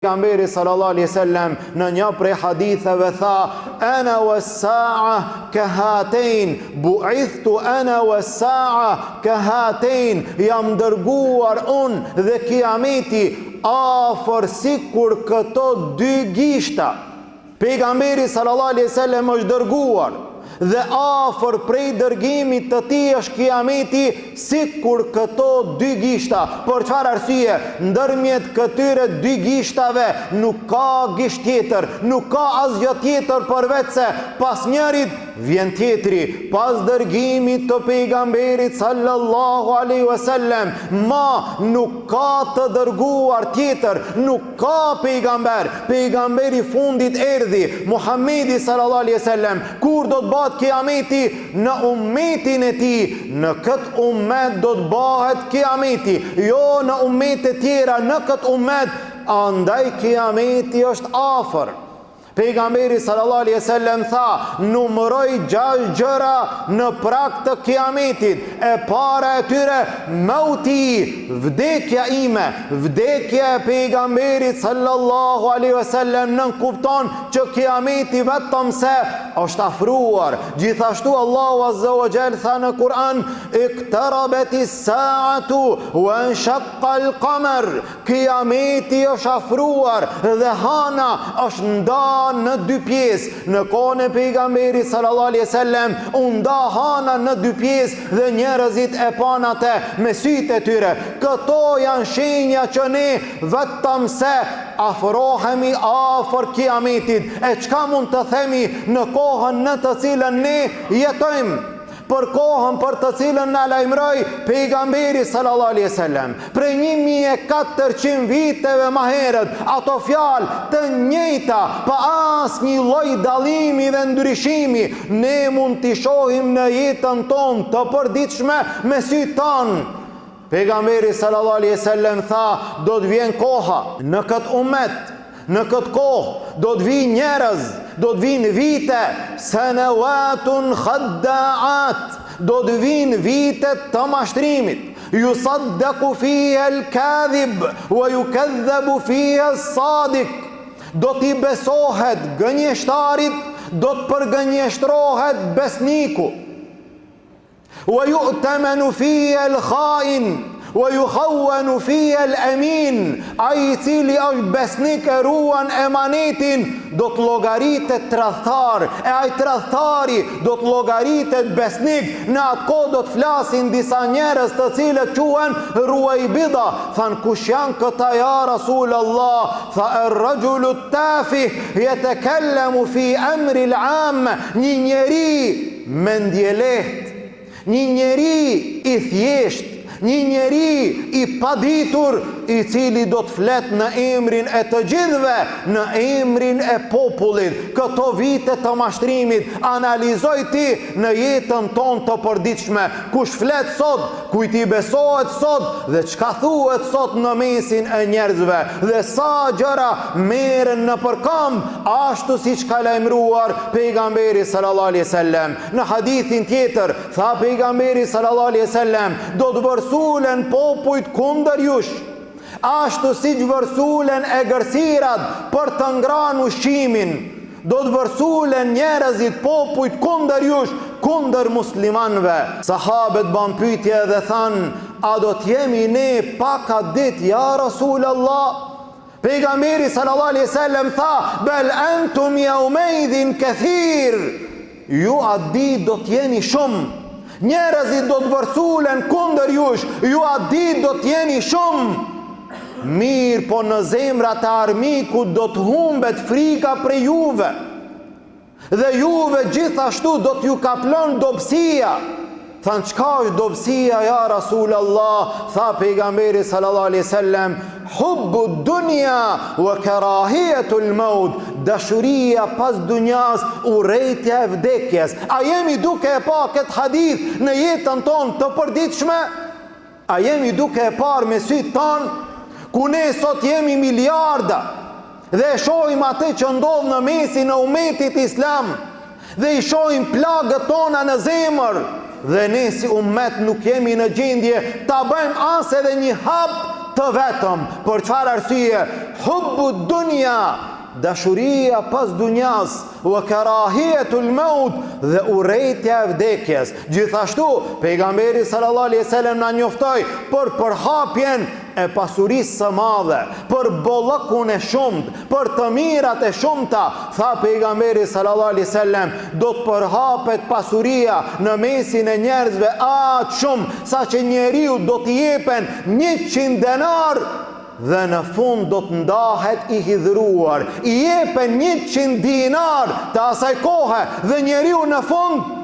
Pejgamberi sallallahu alaihi wasallam në një prej haditheve tha: "Ana was-sa'a kahatain, bu'ithtu ana was-sa'a kahatain." Jam dërguar unë dhe kiameti afër sikur këto dy gishta. Pejgamberi sallallahu alaihi wasallam është dërguar dhe afër prej dërgimit të tij është kiameti sikur këto dy gishta. Për çfarë arsye? Ndërmjet këtyre dy gishtave nuk ka gisht tjetër, nuk ka asgjë tjetër përveç se pas njërit vjen tjetri. Pas dërgimit të pejgamberit sallallahu alaihi wasallam, nuk ka të dërguar tjetër, nuk ka pejgamber. Pejgamberi fundit erdhi, Muhamedi sallallahu alaihi wasallam. Kur do të bëhet kiameti? Në ummetin e tij. Në këtë ummet do të bëhet kiameti, jo në ummetet tjera, në këtë ummet. Andaj kiameti është afër. Pejgamberi sallallahu alaihi wasallam tha: numëroj 6 gjëra në prag të kiametit. E para e tyre, mauti, vdekja ime. Vdekja e pejgamberit sallallahu alaihi wasallam nën kupton që kiameti vetëm se është afruar. Gjithashtu Allahu azza wa jall tha në Kur'an: "Iqtarabatis sa'atu wa inshaqqa al-qamar." Kiameti është afruar dhe hana është ndarë në dy pjesë. Në kohën e pejgamberit sallallahu alaihi wasallam u nda hana në dy pjesë dhe njerëzit e pan atë me sytë e tyre. Këto janë shenja që ne vetëm se afrohemi afër kiametit. E çka mund të themi në kohën në të cilën ne jetojmë? Për kohën për të cilën na lajmëroi pejgamberi sallallahu alaihi wasallam prej 1400 viteve më herët, ato fjalë të njëjta pa asnjë lloj dallimi dhe ndryshimi, ne mund t'i shohim në jetën tonë të përditshme me sytë tonë. Pejgamberi sallallahu alaihi wasallam tha: do të vjen koha në këtë ummet, në këtë kohë do të vinë njerëz, do të vinë vite, sanawatun khadda'at, do të vinë vitet të mashtrimit. Yusaddaqu fiha al-kadhib wa yukadhabu fiha as-sadiq. Do t'i besohet gënjeshtarit, do të përgënjeshtrohet besniku. Wa yu'tamanu fiha al-kha'in wa yukhawwanu fiha al-amin. Ai i cili është besnik e ruan emanetin do të llogaritet tradhtar, e ai tradhtari do të llogaritet besnik. Në atë kohë do të flasin disa njerëz të cilët quhen ruajbida. Than: kush janë këta ja Rasulullah? Tha: ar-rajulu at-tafih yatakallamu fi amri al-'am. Një njeri mendje lehtë, një njeri i thjesht, një njeri i paditur, i cili do të flet në emrin e të gjithëve, në emrin e popullit. Këto vite të mashtrimit analizoj ti në jetën tonë të përditshme. Kush flet sot, kujt i besohet sot dhe çka thuhet sot në mesin e njerëzve, dhe sa gjëra merren në përkëmb, ashtu siç ka lajmëruar pejgamberi sallallahu alaihi wasallam. Në hadithin tjetër tha pejgamberi sallallahu alaihi wasallam: do të vërsulen popujt kundër jush, ashtu si që vërsulen e gërsirat për të ngranu ushqimin. Do të vërsulen njerëzit popujt kundër jush, kundër muslimanve. Sahabët ban pyetje dhe than: a do t'jemi ne paka dit, ja Rasulullah? Pejgamberi sallallahu alaihi wasallam tha: bel antum yawmaidhin kathir. Ju atë ditë do t'jeni shumë. Njerëzit do të vërsulen kundër jush, ju atë ditë do t'jeni shumë. Mirë, po në zemrat e armikut do të humbet frika prej juve, dhe juve gjithashtu do t'ju kaplon dobësia. Than: çka është dobësia ja Rasulullah? Tha pejgamberi sallallahu alaihi wasallam: hubbu dunya wa karahiyatul maut. Dashuria pas dunjas, urrejtja e vdekjes. A jemi duke e pa këtë hadith në jetën tonë të përditshme? A jemi duke e parë me sytë tonë? Ku ne sot jemi miliarda dhe e shohim atë që ndodh në mesin e ummetit islam, dhe i shohim plagët tona në zemër, dhe ne si ummet nuk jemi në gjendje ta bëjmë as edhe një hap të vetëm. Për çfarë arsye? Hubbu dunya, dashuria pas dunjas, wa karahiyetul maut, dhe urrejtja e vdekjes. Gjithashtu pejgamberi sallallahu alaihi wasallam na njoftoi për përhapjen e pasurisë së madhe, për bollëkun e shumt, për të mirat e shumta. Tha pejgamberi sallallahu alaihi wasallam, do të përhapet pasuria në mesin e njerëzve aq shumë sa që njeriu do t'i jepen 100 denar dhe në fund do të ndahet I hidhruar. I jepen 100 dinar të asaj kohe dhe njeriu në fund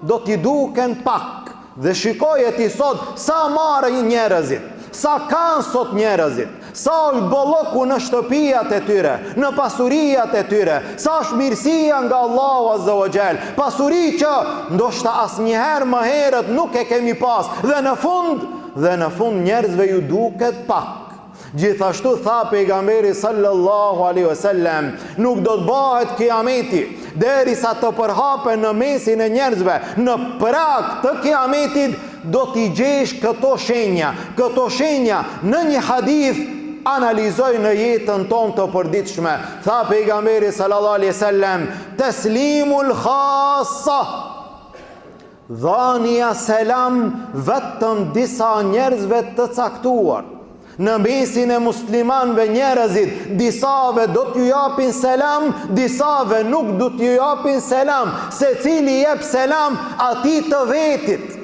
do t'i duken pak. Dhe shikoje ti sot sa marrë njerëzit, sa kanë sot njerëzit, sa është bollëku në shtëpijat e tyre, në pasurijat e tyre, sa është mirësia nga Allahu Azza wa Jall, pasuri që ndoshta asnjëherë më herët nuk e kemi pas, dhe në fund njerëzve ju duket pak. Gjithashtu tha pejgamberi sallallahu alaihi wasallam, nuk do të bëhet kiameti derisa të përhapen në mesin e njerëzve, në prag të kiametit do t'i gjesh këto shenja në një hadith. Analizoj në jetën tonë të përditshme. Tha pejgamberi sallallahu alaihi wasallam, taslimul khassa, dhania selam vetëm disa njerëzve të caktuar. Në mesin e muslimanëve njerëzit, disave do t'ju japin selam, disave nuk do t'ju japin selam. Secili jep selam atij të vetit,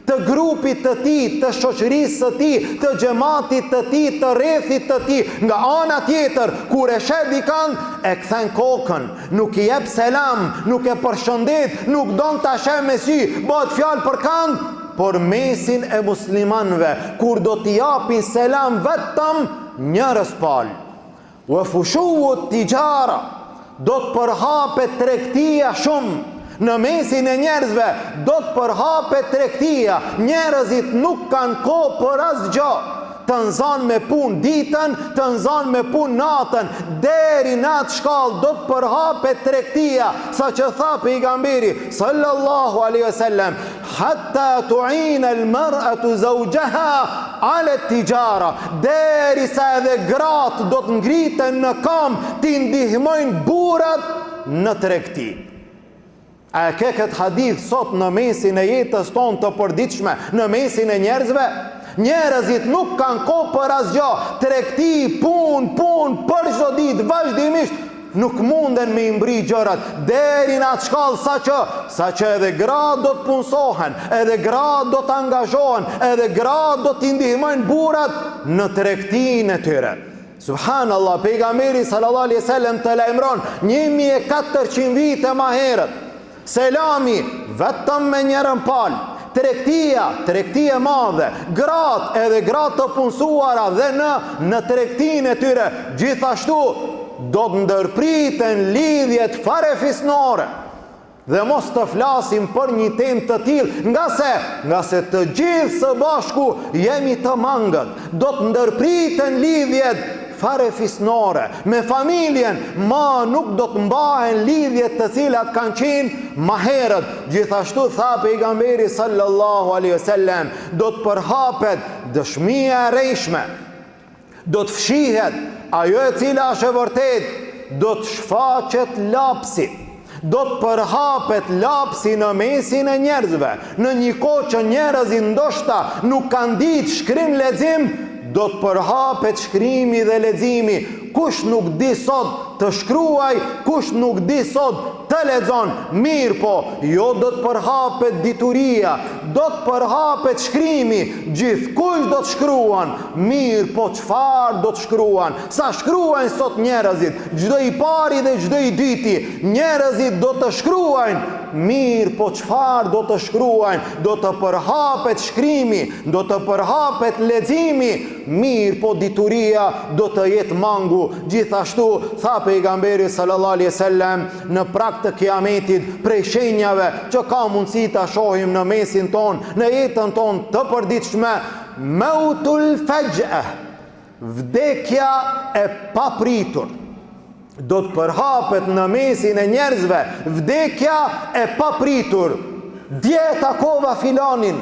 të grupit të tij, të shoqërisë së tij, të xhamatit të tij, të rrethit të tij. Nga ana tjetër, kur e sheh dikant, e kthen kokën, nuk I jep selam, nuk e përshëndet, nuk don ta sheh me sy, bëhet fjalë për kant. Por mesin e muslimanëve, kur do t'i japin selam vetëm njerëz palë. Wa fushuut tijara, do të përhapet tregtia shumë. Në mesin e njerëzve do të përhapet tregtia. Njerëzit nuk kanë kohë për asgjë. Të nxan me punë ditën, të nxan me punë natën, deri në atë shkallë do të përhapet tregtia, sa që tha pejgamberi sallallahu alaihi wasallam, hatta tu'ina al-mar'atu zawjaha 'ala at-tijara, derisa edhe gratë do të ngriten në kam t'i ndihmojnë burrat në tregti. A ke këtë hadith sot në mesin e jetës tonë të përditshme, në mesin e njerëzve? Njerëzit nuk kanë kohë për asgjë, tregti, punë, për çdo ditë, vazhdimisht, nuk munden me imbri gjërat, deri në atë shkallë sa që edhe gratë do të punësohen, edhe gratë do të angazhohen, edhe gratë do të ndihmojnë burrat në tregtinë e tyre. Subhanallah, pejgamberi sallallahu alaihi wasallam të lajmëron 1400 vite më herët. Selami vetëm me njërën palë, tregtia madhe, gratë edhe gratë të punësuara dhe në tregtinë e tyre, gjithashtu do të ndërpriten lidhjet farefisnore. Dhe mos të flasim për një temë të tillë, nga se të gjithë së bashku jemi të mangët. Do të ndërpriten lidhjet farefisnore me familjen, ma nuk do të mbahen lidhjet të cilat kanë qenë më herët. Gjithashtu tha pejgamberi sallallahu alaihi wasallam, do të përhapet dëshmia e rrejshme, do të fshihet ajo e cila është e vërtet, do të shfaqet lapsi, do të përhapet lapsi në mesin e njerëzve. Në një kohë që njerëzit ndoshta nuk kanë ditë shkrim lexim, do të përhapet shkrimi dhe leximi. Kush nuk di sot të shkruaj, kush nuk di sot të lexon, mirë po, jo do të përhapet dituria, do të përhapet shkrimi, gjithkush do të shkruan, mirë po çfarë do të shkruan, sa shkruajnë sot njerëzit, çdo I pari dhe çdo I dyti, njerëzit do të shkruajnë, mirë po çfarë do të shkruajnë, do të përhapet shkrimi, do të përhapet leximi, mirë po dituria do të jetë mangu. Gjithashtu tha pejgamberi sallallahu alaihi wasallam, në prag të kiametit, prej shenjave që ka mundësi ta shohim në mesin ton, në jetën ton të përditshme, mautul faj'a, vdekja e papritur. Do të përhapet në mesin e njerëzve, vdekja e papritur. Dje takova filanin,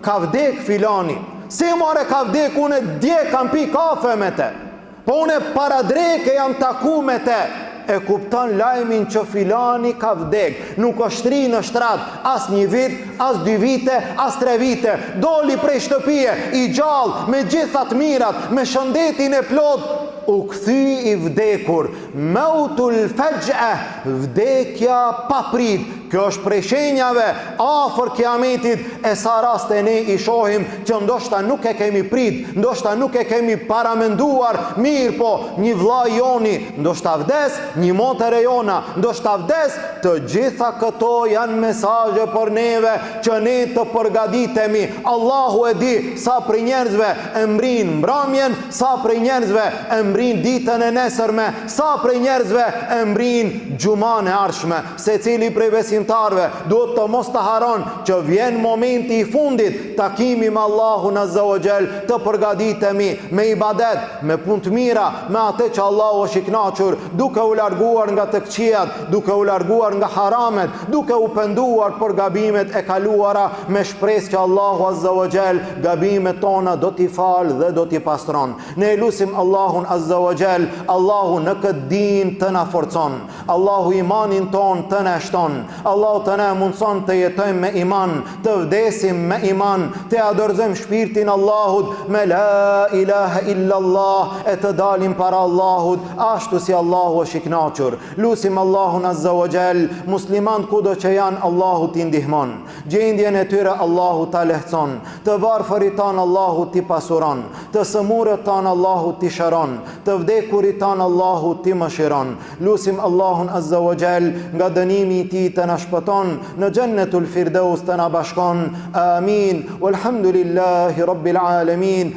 ka vdek filani. Si more ka vdek, unë dje kam pi kafe me te, po unë para dreke jam taku me te. E kupton lajmin që filani ka vdek. Nuk është shtri në shtrat, as një vit, as 2 vite, as 3 vite. Doli prej shtëpie, i gjallë, me gjithat mirat, me shëndetin e plot, u kthy i vdekur. Mautul faj'a, vdekja pa prit. Kjo është prej shenjave afër kiametit, e sa raste ne i shohim që ndoshta nuk e kemi prit, ndoshta nuk e kemi paramenduar mirë, po një vlla joni ndoshta vdes, një motër e jona ndoshta vdes. Të gjitha këto janë mesazhe për neve që ne të përgatitemi. Allahu e di sa prej njerëzve e mbrin mbrëmjen, sa prej njerëzve e mbrin ditën e nesërme, sa prej njerëzve e mbrin xhuman e ardhshme. Secili prej besimtarve duhet të mos të haron që vjen momenti i fundit, takimi me Allahun Azza wa Jall, të përgatitemi me ibadet, me punë të mira, me atë që Allahu është i kënaqur, duke u larguar nga të këqijat, duke u larguar nga haramet, duke u penduar për gabimet e kaluara, me shpresë që Allahu Azza wa Jall gabimet tona do t'i fal dhe do t'i pastron. Ne lutim Allahun Azza wa Jall, Allahu në këtë din të na forcon, Allahu imanin ton të na shton, Allahu të na mundson të jetojmë me iman, të vdesim me iman, të adorëzojmë shpirtin Allahut me la ilaha illa Allah, e të dalim para Allahut ashtu si Allahu është i kënaqur. Lutim Allahun Azza wa Jall, musliman kudo që janë, Allahu t'i ndihmon, gjendjen e tyre Allahu ta lehtëson, të varfërit tanë Allahu t'i pasuron, të sëmurët tanë Allahu t'i shëron, të vdekurit tanë Allahu t'i mëshiron. Lutim Allahun Azza wa Jall, nga dënimi i tij të na shpëton, në Jannatul Firdaus të na bashkon. Amin. Walhamdulillahi Rabbil Alamin.